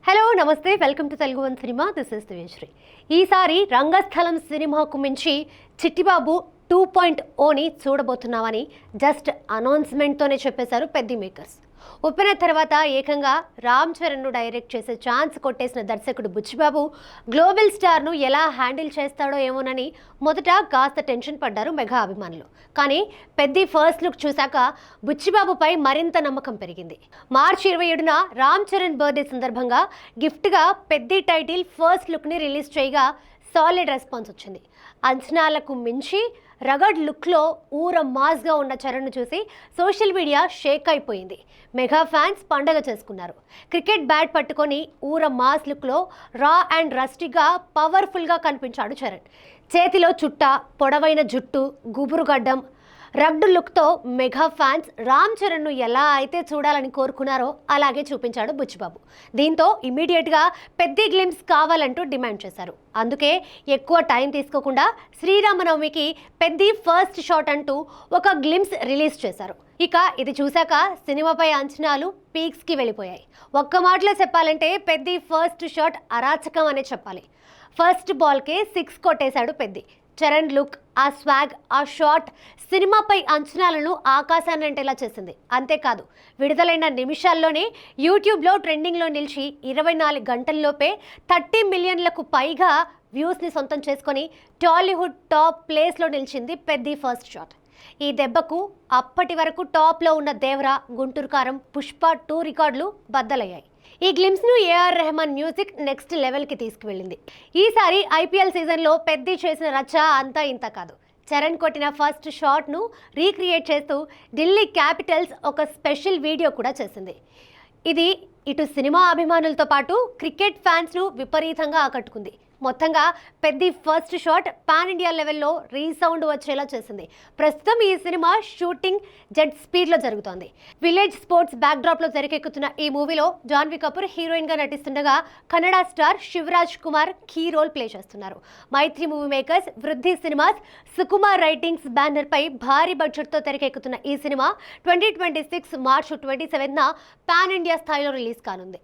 Hello నమస్తే welcome to Telugu one cinema this is Divyasri. ఈసారి రంగస్థలం సినిమాకు మించి చిట్టిబాబు 2.0ని చూడబోతున్నామని జస్ట్ అనౌన్స్మెంట్తోనే చెప్పేశారు పెద్ది మేకర్స్. ఒప్పిన తర్వాత ఏకంగా రామ్ చరణ్ను డైరెక్ట్ చేసే ఛాన్స్ కొట్టేసిన దర్శకుడు బుచ్చిబాబు గ్లోబల్ స్టార్ను ఎలా హ్యాండిల్ చేస్తాడో ఏమోనని మొదట కాస్త టెన్షన్ పడ్డారు మెగా అభిమానులు. కానీ పెద్ది ఫస్ట్ లుక్ చూశాక బుచ్చిబాబుపై మరింత నమ్మకం పెరిగింది. మార్చి 27న రామ్ చరణ్ బర్త్డే సందర్భంగా గిఫ్ట్గా పెద్ది టైటిల్ ఫస్ట్ లుక్ని రిలీజ్ చేయగా సాలిడ్ రెస్పాన్స్ వచ్చింది. అంచనాలకు మించి రగడ్ లుక్లో ఊర మాస్గా ఉన్న చరణ్ను చూసి సోషల్ మీడియా షేక్ అయిపోయింది. మెగా ఫ్యాన్స్ పండగ చేసుకున్నారు. క్రికెట్ బ్యాట్ పట్టుకొని ఊర మాస్ లుక్లో రా అండ్ రస్టీగా పవర్ఫుల్గా కనిపించాడు చరణ్. చేతిలో చుట్ట, పొడవైన జుట్టు, గుబురుగడ్డం, రగ్డ్ లుక్తో మెగా ఫ్యాన్స్ రామ్ చరణ్ను ఎలా అయితే చూడాలని కోరుకున్నారో అలాగే చూపించాడు బుచ్చిబాబు. దీంతో ఇమీడియట్గా పెద్ద గ్లిమ్స్ కావాలంటూ డిమాండ్ చేశారు. అందుకే ఎక్కువ టైం తీసుకోకుండా శ్రీరామనవమికి పెద్ద ఫస్ట్ షాట్ అంటూ ఒక గ్లిమ్స్ రిలీజ్ చేశారు. ఇక ఇది చూశాక సినిమాపై అంచనాలు పీక్స్కి వెళ్ళిపోయాయి. ఒక్క మాటలో చెప్పాలంటే పెద్ద ఫస్ట్ షాట్ అరాచకం అనే చెప్పాలి. ఫస్ట్ బాల్కే 6 కొట్టేశాడు పెద్ది. చరణ్ లుక్, ఆ స్వాగ్, ఆ షాట్ సినిమాపై అంచనాలను ఆకాశాన్ని అంటేలా చేసింది. అంతేకాదు విడుదలైన నిమిషాల్లోనే యూట్యూబ్లో ట్రెండింగ్లో నిలిచి 24 గంటల్లోపే 30 మిలియన్లకు పైగా వ్యూస్ని సొంతం చేసుకొని టాలీవుడ్ టాప్ ప్లేస్లో నిలిచింది పెద్ది ఫస్ట్ షాట్. ఈ దెబ్బకు అప్పటి వరకు టాప్లో ఉన్న దేవరా, గుంటూరు కారం, పుష్ప 2 రికార్డులు బద్దలయ్యాయి. ఈ గ్లిమ్స్ను ఏఆర్ రెహమాన్ మ్యూజిక్ నెక్స్ట్ లెవెల్కి తీసుకువెళ్ళింది. ఈసారి ఐపీఎల్ సీజన్లో పెద్ది చేసిన రచ్చ అంతా ఇంత కాదు. చరణ్ కొట్టిన ఫస్ట్ షాట్ను రీక్రియేట్ చేస్తూ ఢిల్లీ క్యాపిటల్స్ ఒక స్పెషల్ వీడియో కూడా చేసింది. ఇది ఇటు సినిమా అభిమానులతో పాటు క్రికెట్ ఫ్యాన్స్ను విపరీతంగా ఆకట్టుకుంది. మొత్తంగా పెద్ద ఫస్ట్ షాట్ పాన్ ఇండియా లెవెల్లో రీసౌండ్ వచ్చేలా చేసింది. ప్రస్తుతం ఈ సినిమా షూటింగ్ జెట్ స్పీడ్లో జరుగుతోంది. విలేజ్ స్పోర్ట్స్ బ్యాక్డ్రాప్లో తెరకెక్కుతున్న ఈ మూవీలో జాన్వీ కపూర్ హీరోయిన్గా నటిస్తుండగా Kannada star Shivaraj Kumar key role play చేస్తున్నారు. Mythri movie makers, Vriddhi cinemas, Sukumar writings బ్యానర్పై భారీ బడ్జెట్తో తెరకెక్కుతున్న ఈ సినిమా 2026 మార్చి 27న పాన్ ఇండియా స్థాయిలో రిలీజ్ కానుంది.